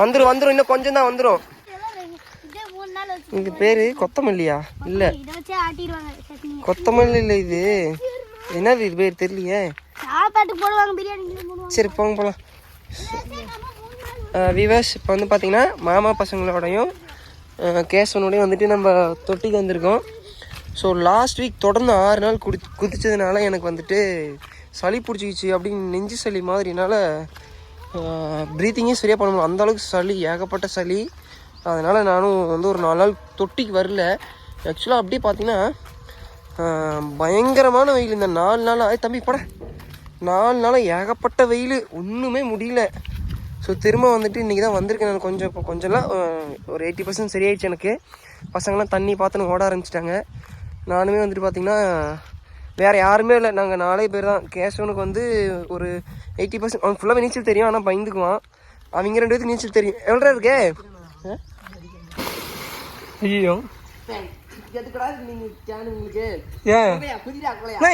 வந்துரும் இன்னும் கொஞ்சம் தான் வந்துரும். இது பேரு கொத்தமல்லியா? இல்ல கொத்தமல்லி இல்ல, இது என்னது இது பேர் தெரியலையே. சரி போங்க போலாம். விவாஸ் இப்போ வந்து பார்த்தீங்கன்னா மாமா பசங்களோடையும் கேசவனோடையும் வந்துட்டு நம்ம தொட்டிக்கு வந்திருக்கோம். ஸோ லாஸ்ட் வீக் தொடர்ந்து 6 நாள் குதிச்சதுனால எனக்கு வந்துட்டு சளி பிடிச்சிக்கிச்சு அப்படின்னு நெஞ்சு சளி மாதிரினால ப்ரீத்திங்கே சரியாக பண்ண முடியும். அந்தளவுக்கு சளி, ஏகப்பட்ட சளி. அதனால் நானும் வந்து ஒரு 4 நாள் தொட்டிக்கு வரல. ஆக்சுவலாக அப்படியே பார்த்தீங்கன்னா பயங்கரமான வெயில் இந்த 4 நாளாக. தம்பி பட 4 நாளாக ஏகப்பட்ட வெயில், ஒன்றுமே முடியல. ஸோ திரும்ப வந்துட்டு இன்றைக்கி தான் வந்திருக்கேன் நான். கொஞ்சம்லாம் ஒரு 80% சரியாயிடுச்சு எனக்கு. பசங்களாம் தண்ணி பார்த்துன்னு ஓட ஆரம்பிச்சிட்டாங்க. நானுமே வந்துட்டு பார்த்திங்கன்னா வேறு யாருமே இல்லை, நாங்கள் 4 பேர் தான். கேசவனுக்கு வந்து ஒரு 80% அவனுக்கு ஃபுல்லாகவே நீச்சல் தெரியும், ஆனால் பயந்துக்குவான். அவங்க 2 பேருக்கு நீச்சல் தெரியும். எவ்வளோ இருக்கே? ஐயோ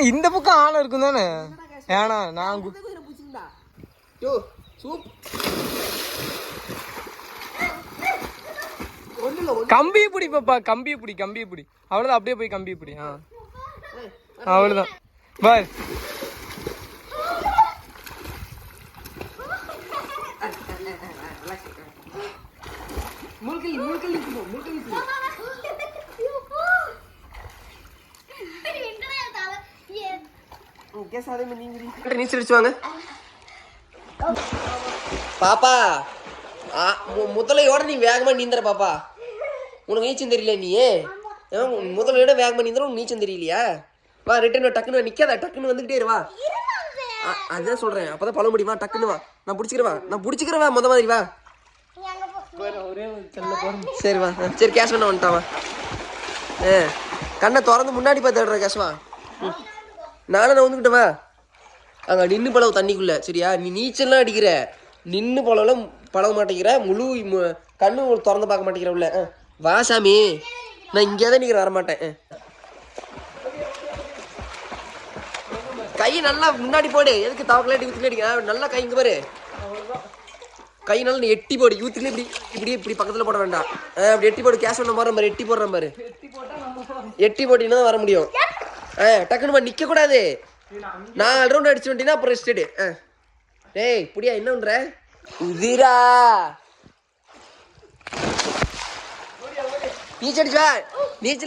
இந்த பக்கம் ஆள இருக்கும் தானே? ஏன்னா நான் கம்பியை பிடி பாப்பா, கம்பியை பிடி. அவ்வளோதான், அப்படியே போய் கம்பியை பிடி. அவ்வளோதான் பாய். நீச்சல் அடிச்சுவாங்க பாப்பா. முதலையோட நீ வேகமா நீந்தற பாப்பா. உனக்கு நீச்சல் தெரியல, நீ முதலையோட வேகமா நீந்தற, உனக்கு நீச்சல் தெரியலையா? வா ரிட்டர்ன் டக்குன்னு நிக்காத, டக்குன்னு வந்துகிட்டே இருவா. அதான் சொல்றேன், அப்பதான் பழ முடியுமா? டக்குன்னு வா, நான் பிடிச்சிக்கிறவா முத மாதிரி வா. சரி வா. சரி கேஷ் பண்ண வந்துட்டாவா? கண்ணை திறந்து முன்னாடி பார்த்துடுற கேஷ்வா. நானும் வந்துக்கிட்ட வா. அங்கே நின்று பழவு தண்ணிக்குள்ள. சரியா? நீ நீச்சல்லாம் அடிக்கிற, நின்று பழவெல்லாம் பழக மாட்டேங்கிற, முழு கண்ணு திறந்து பார்க்க மாட்டேங்கிற உள்ள. வா சாமி, நான் இங்கே தான் நிற்கிற, வரமாட்டேன். கை நல்லா முன்னாடி போடு. எதுக்கு தவக்கலாட்டி ஊற்றிலே அடிக்க? நல்லா கை இங்கே பாரு, கை நல்லா நீ எட்டி போடு. யூத்துலேயே இப்படி பக்கத்தில் போட வேண்டாம். அப்படி எட்டி போடு. கேஷ் பண்ண மாதிரி எட்டி போடுற மாதிரி. எட்டி போட்டிங்கன்னா தான் வர முடியும். டக்குன்னு நிற்க கூடாது. 4 ரவுண்ட் அடிச்சு வந்துட்டீங்கன்னா அப்புறம் ரெஸ்ட் எடு. டேய் புடியா, என்ன பண்ற? உதிரா நீச்சல் அடிச்சா நீச்சல்